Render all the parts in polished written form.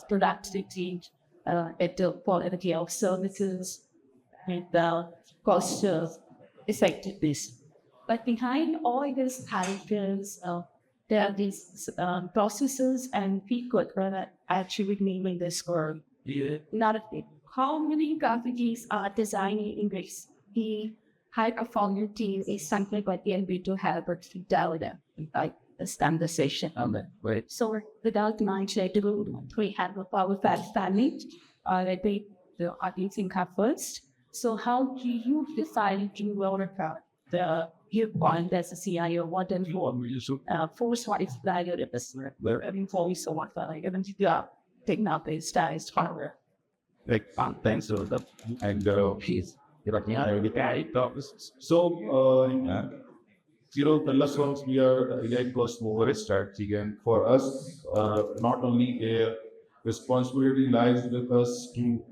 productivity, better quality of services, and cost effectiveness. But behind all these characters, there are these processes and people that actually naming this word. Not a thing. How many companies are designing in this? The high performance team is something that the able to help us to develop, like the standardization of it. Right. So without mindset, we have a power fast family, that the audience in first. So how do you decide to roll out the viewpoint as a CIO? What and force what is valued in this for so what like even if you are taking out the styles hardware. Like thanks to the and piece. So the last ones we are AI first mover strategy, and for us, not only a responsibility lies with us to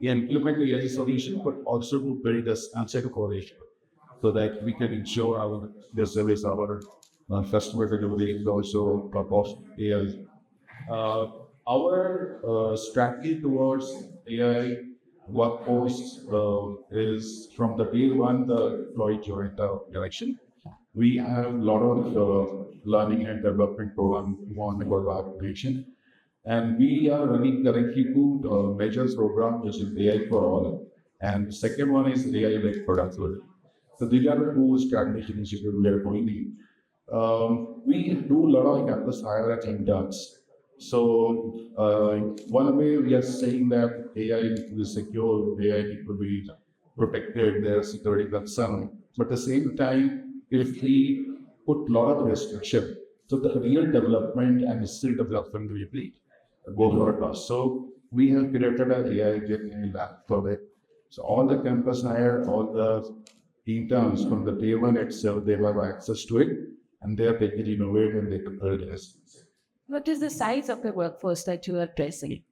implement the AI solution, but also to build this answer correlation so that we can ensure our the service our customer delivery is also of AI. Our strategy towards AI workforce is from the day one the employee joined the direction. We have a lot of learning and development program on the organization, and we are running currently two measures program, which is AI for all, and the second one is AI-led productivity. So these are the two strategic initiatives we are going in. We do a lot of campus hire at interns. So one way we are saying that AI needs to be secure, AI needs to be protected, their security concern. But at the same time, if we put a lot of restriction, so the real development and skill development will be go for us. So we have created an AI engineering lab for it. So all the campus hire, all the interns from the day one itself, they have access to it, and they are taking innovate and they can build this. What is the size of the workforce that you are addressing?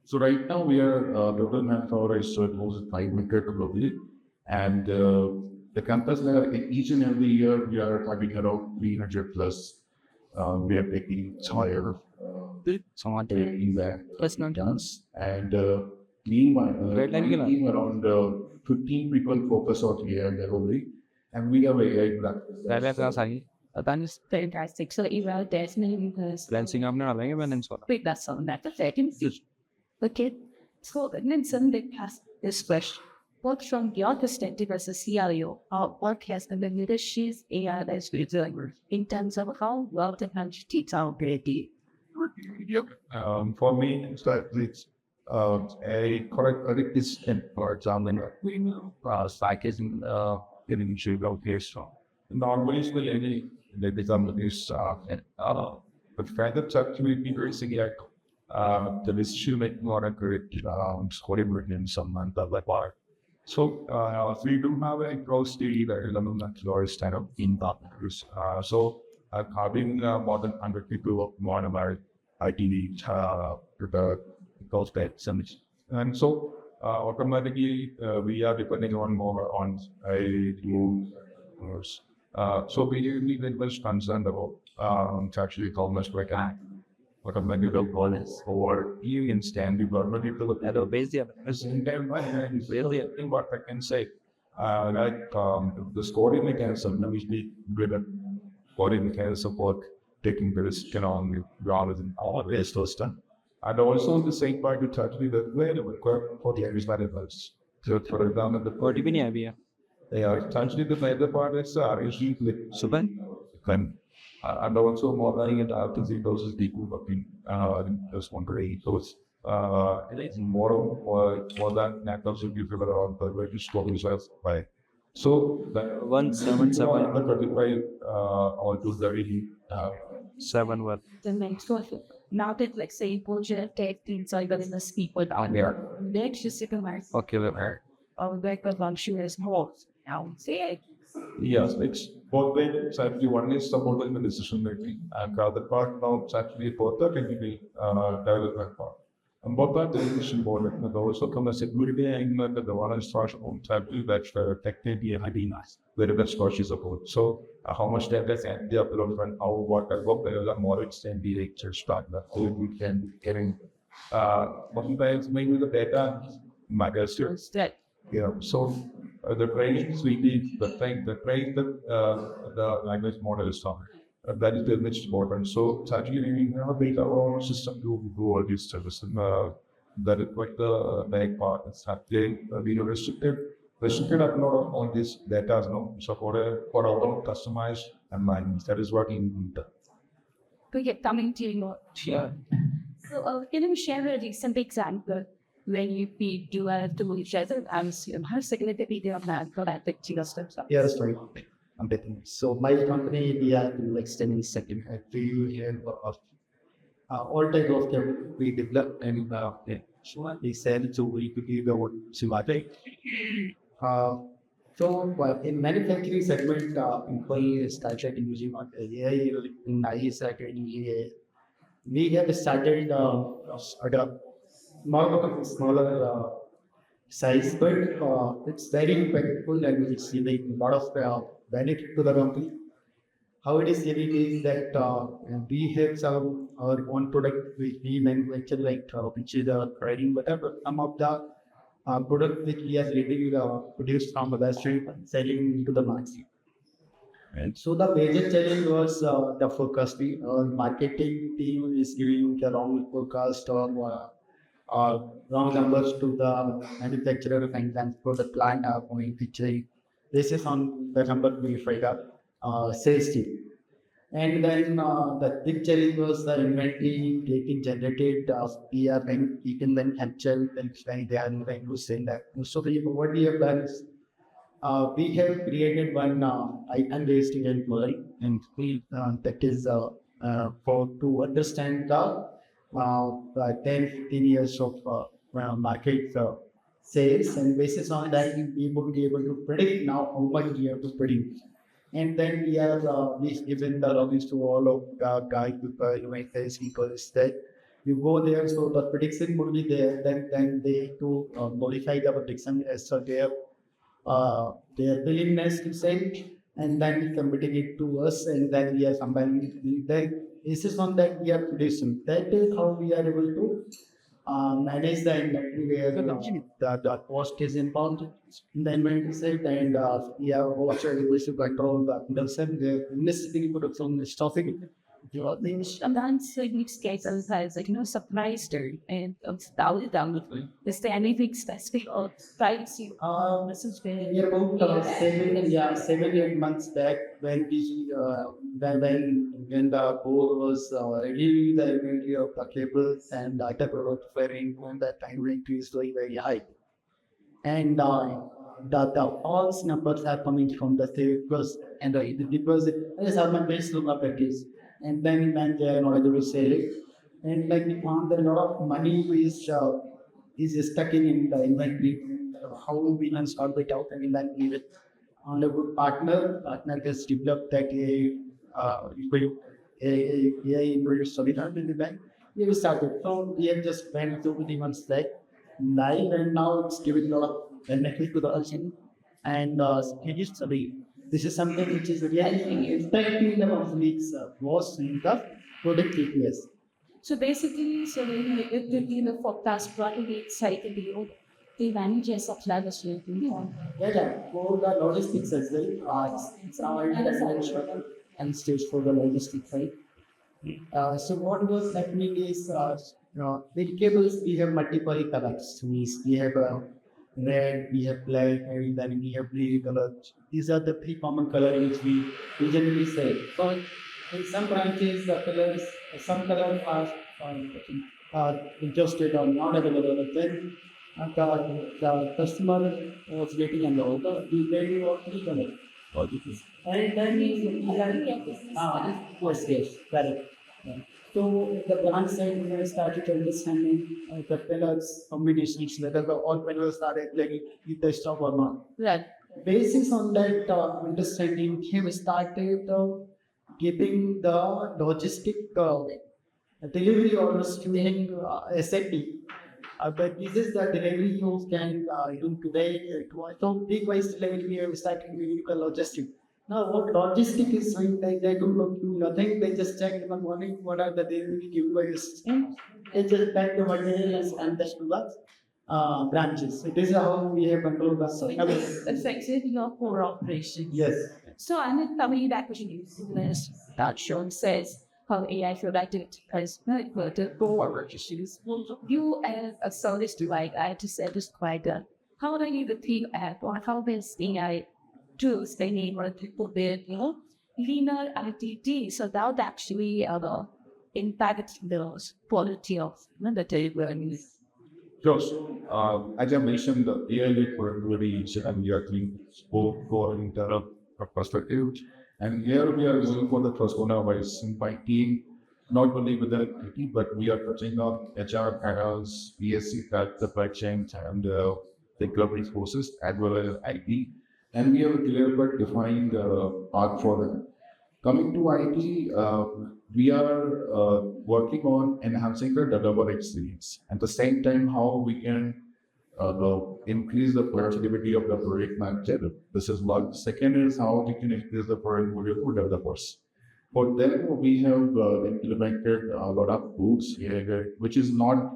So right now we are total manpower is almost 500 globally, and the campus there each and every year we are having around 300 plus. We are taking higher in that personal dance, and meanwhile team around 15 people focus on AI globally, and we have AI practice. That is fantastic. So you are definitely wait, that's all. That's a second. Okay. So then somebody has this question. What from your perspective as a CIO, what has been the leadership AI that's doing in terms of how well the country teach our ability? For me, it's a correct this for example, psychism getting to go here strong. Normally, it's the lady that become this, but further actually be very severe. The decision making more accurate, scoring written someone that like water. So, we do have a close to the element or stand up in partners. So, having more than 100 people more about IT with the those beds. And so, automatically, we are depending on more on a tools. So we was concerned about actually almost like what a medical policy or even stand development people at a basic really I think what I can say the scoring mechanism usually driven scoring mechanism support taking the risk on rather than all the rest of stuff. And also the same part to actually the way the requirement for the areas variables. So for example the they are essentially the major part is usually with Suban. And also modeling it out to see those people working just one grade. So it's more than networks will be figured out the way to store results by. So that 177 135 all those are really 7 1. The next one. Now that let's say project take things like in the people down there. Next you see the okay there. Like the function is more. Now say yes, it's both ways. Actually, one is supporting the decision making, and the other part now it's actually both the technical development part. And both are the decision board, and also come as security and the one is starts on tablet that's technically a nice, where the scotch is support. So, how much data can the upload and how what I work there are more extended lectures start that so we can getting Sometimes maybe the data matters too. That Yeah. So the training suite, the language model is on. That is the most important. So it's actually we have built our own system to do all these services. That is what the back part is actually we restricted upload on this data, no. So for our own customized environments, that is what we need. to get coming to your Yeah. So, can you share a recent example when you paid to each other and how significant of that for that particular steps? Yeah, that's right. I'm betting. So my company, we are to extending second. We have all type of them we develop and we sell to we could give our Simate. So in manufacturing segment, employees started using AI in I started using AI. We have started at a smaller size, but it's very impactful and it's giving a lot of benefit to the company. How it is giving is that we have some our own product which we manufacture, like which is writing whatever some of the product which we are ready produced from the street selling into the market. And so the major challenge was the forecasting. Our marketing team is giving the wrong forecast or wrong numbers to the manufacturer and then for the client are going to change. This is on the number we find out sales team. And then the big challenge was the inventory getting generated. We are then keeping them captured and they are trying to send that. So what we have done is we have created one item-based employee, and that is for to understand the 10, 15 years of market sales, and basis on that we would be able to predict now how much we have to produce. And then we are we given the logins to all of the guys people is that you go there, so the prediction would be there. Then they to modify the prediction as per their willingness to send, and then we committing it to us, and then we are combining. Then this is on that we are producing. That is how we are able to manage the inventory where the cost is involved in the inventory side, and we are also able to control the production, the necessary production, stopping. And then so each case has surprised her and down down. Is there anything specific or surprise you? This is very We about 7 8 months back when we when the board was reviewing the inventory of the cables and data product fairing when the time inventory is going very high, and the false numbers are coming from the state because and the deposit is how my base look up at this, and then when they are not able to sell it, and like we found that a lot of money is stuck in the inventory. How we can solve it out, and then we with on a good partner has developed that AI introduced solution in the bank. We started. So we have just spent 2 3 months back live, and now it's giving a lot of benefit to the person. And it is this is something which is really impacting the company's was in the product TPS. so basically, so when it will be in the forecast probably excited you the managers of levels will be on. Yeah, for the logistics as well, it's our international and stage for the logistics side. So what was happening is, vegetables we have multiple colors. We have red, we have black, and then we have blue color. These are the three common colors which we generally say. But in some branches, the colors, some colors are interested or not available. Then the customer was getting an order, we very want three colors. And then yes, correct. Yeah. So the brand side we started understanding the colors combinations, whether the all colors started like if they stop or not. Right. Basis on that understanding, we started giving the logistic delivery orders to SAP. But this is the delivery you can do today. So big wise delivery we have started giving the logistic. Now, what logistic is doing, they don't do nothing. They just check in the morning what are the daily giveaways. They just pack the materials and the branches. It is how we have control the Affected your core operation. Yes. So I'm going to tell you that question this that Sean says how AI should identify the core issues. You as a service provider, I just said this provider, how do you think at or how does AI tools they need for people with leaner activity so that would actually impact the quality of the delivery. So, as I mentioned, the AI-led productivity and we are doing both for internal perspective. And here we are going for the persona wise by team, not only with the IT, but we are touching on HR panels, BSC, supply chains, and the government forces as well as IT. And we have a clear but defined path for them. Coming to IT, we are working on enhancing the developer experience. At the same time, how we can increase the productivity of the project manager. This is one. Second is how we can increase the productivity of developers. For them, we have implemented a lot of tools here, which is not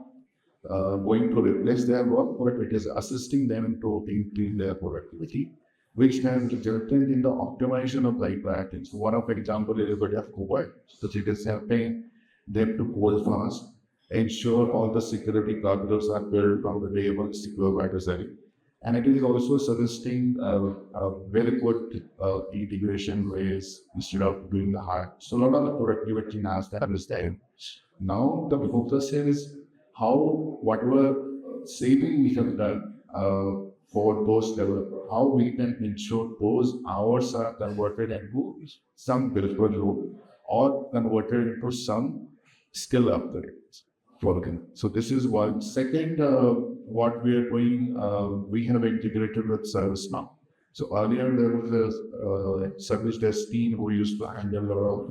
going to replace their work, but it is assisting them into increasing their productivity, which has resulted in the optimization of the interactions. So one of the example is the dev code. So it is helping them to code fast, ensure all the security guardrails are built on the day one secure adversary. And it is also suggesting a very good integration ways instead of doing the hard. So a lot of the productivity now that is there. Now the focus is how whatever saving we have done for those developers, how we can ensure those hours are converted into some virtual role or converted into some skill upgrades for them. So this is one. Second, what we are doing, we have integrated with ServiceNow. So earlier there was a service desk team who used to handle a lot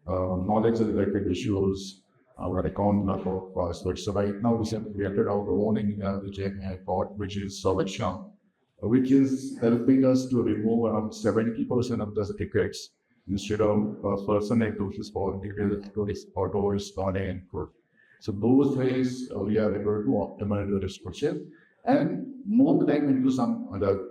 of knowledge-related issues, our account number password. So right now we have created our own which I have got, which is ServiceNow, which is helping us to remove around 70% of the tickets instead of a person like those for details or doors not and for. So those ways we are able to optimize the restriction and move them into some other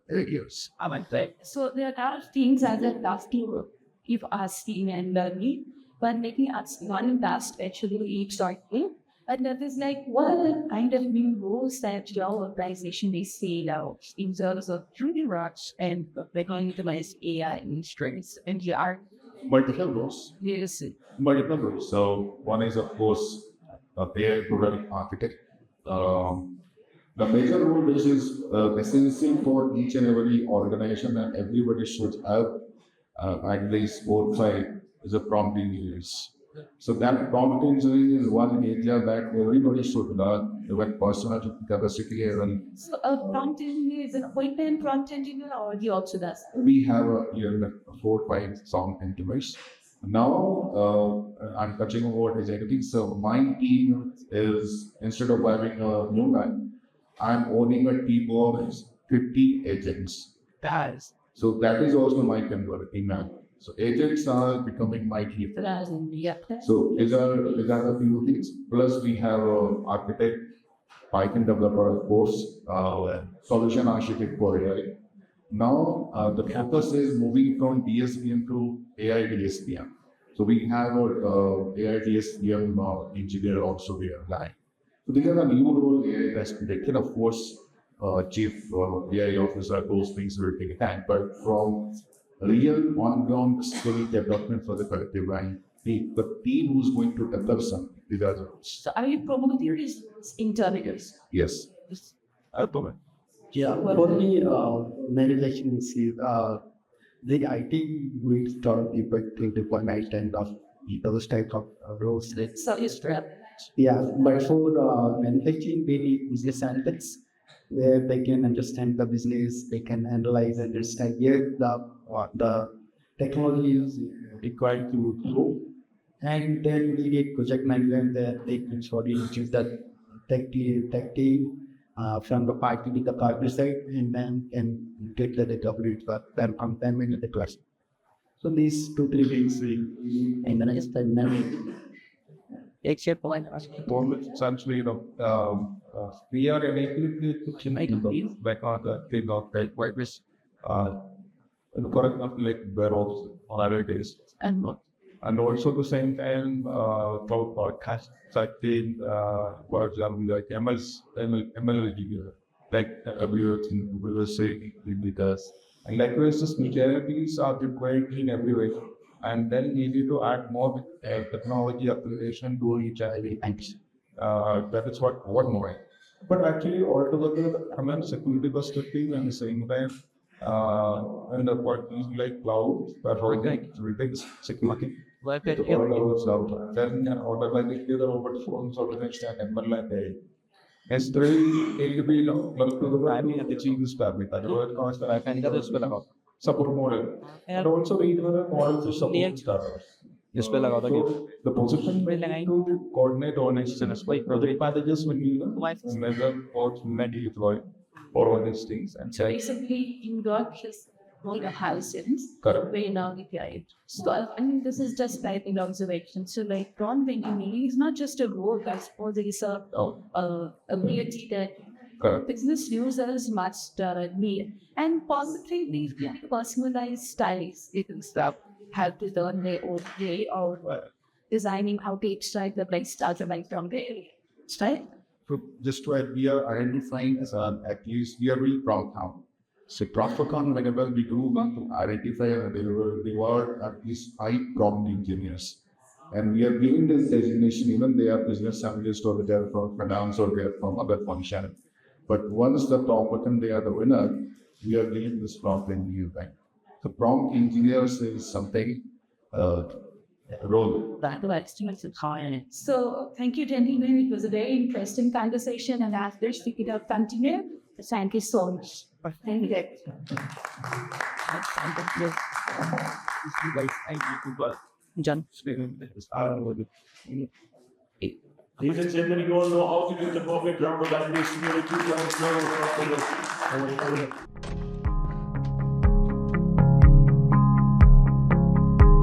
areas. I like that. So there are a lot of things as a task to give us seeing and learning, but making us one task actually each starting. And that is like what are the kind of new rules that your organization they see now in terms of shooting rocks and making utilize AI in strengths and you are Multiple roles. yes. Multiple roles. So one is of course AI product architect. The major role which is essential for each and every organization and everybody should have at least 4 5 is a prompt engineers. So that prompt engineering is one area that everybody should learn with personal capacity and So a prompt engineer is an appointment prompt engineer or he also does? we have a year 4 5 song engineers. Now I'm touching on what is anything. So my team is instead of having a new guy, I'm owning a team of 50 agents. Does. So that is also my team now. So agents are becoming my team. Yeah. So these are a few things. Plus we have an architect, Python developer, of course, solution architect for AI. Now the focus is moving from DSPM to AI DSPM. So we have a AI DSPM engineer also there. Like, so these are the new role AI that's protected. Of course, chief AI officer, those things will take time. But from real on-ground skill development for the collective line, the team who's going to develop something, these are the roles. So are you promoting these interviewers? Yes. Yeah, for me, manufacturing is the IT will start people to deployment and of those type of roles. So you strap. Yeah, but for manufacturing, we need business analytics where they can understand the business, they can analyze, understand where the technology is required to grow. And then we need project management that they can sort of choose the tech team from the party to the party side, and then can get the data update for them on them in the class. So these 2-3 things we analyze the memory. Except point. Essentially, we are enabled to make back on the thing of the virus. For example, like barrels on other days. And also the same time, cloud podcast, certain, for example, like ML, like everything we will say with us. And likewise, the majorities are required in every way. And then we need to add more technology application to each and every things. That is what more. But actually, altogether, from a security perspective and the same time, and the part is like cloud, but everything security. Then automatically the robot phones organized and ML S3 will to the primary and the chief is permit. The word cost that I can get is support model. And also we do a model to support startups. So the position will need to coordinate organizations by project managers will be measure or deploy for all these things. And So basically, you got his all the houses correct. where now the client. So I mean, this is just typing observation. So like Ron Benjamin is not just a role, I suppose it is a ability that Correct. business users must need. And possibly these personalized styles, it can stuff have to learn their own way or designing how to extract the best starter like from their style. So just to add, we are identifying as at least we are really proud now. So Profcon, whenever we do want to identify they were at least high prompt engineers. And we are giving this designation, even they are business analysts or they are from finance or they are from other function. But once the Profcon, they are the winner, we are giving this prompt engineer bank. So prompt engineers is something role. That the estimates of high. So thank you, gentlemen. It was a very interesting conversation, and after we could have continued. Thank you so much. Thank you. John. Ladies and gentlemen, you all know how to use the perfect round of validation.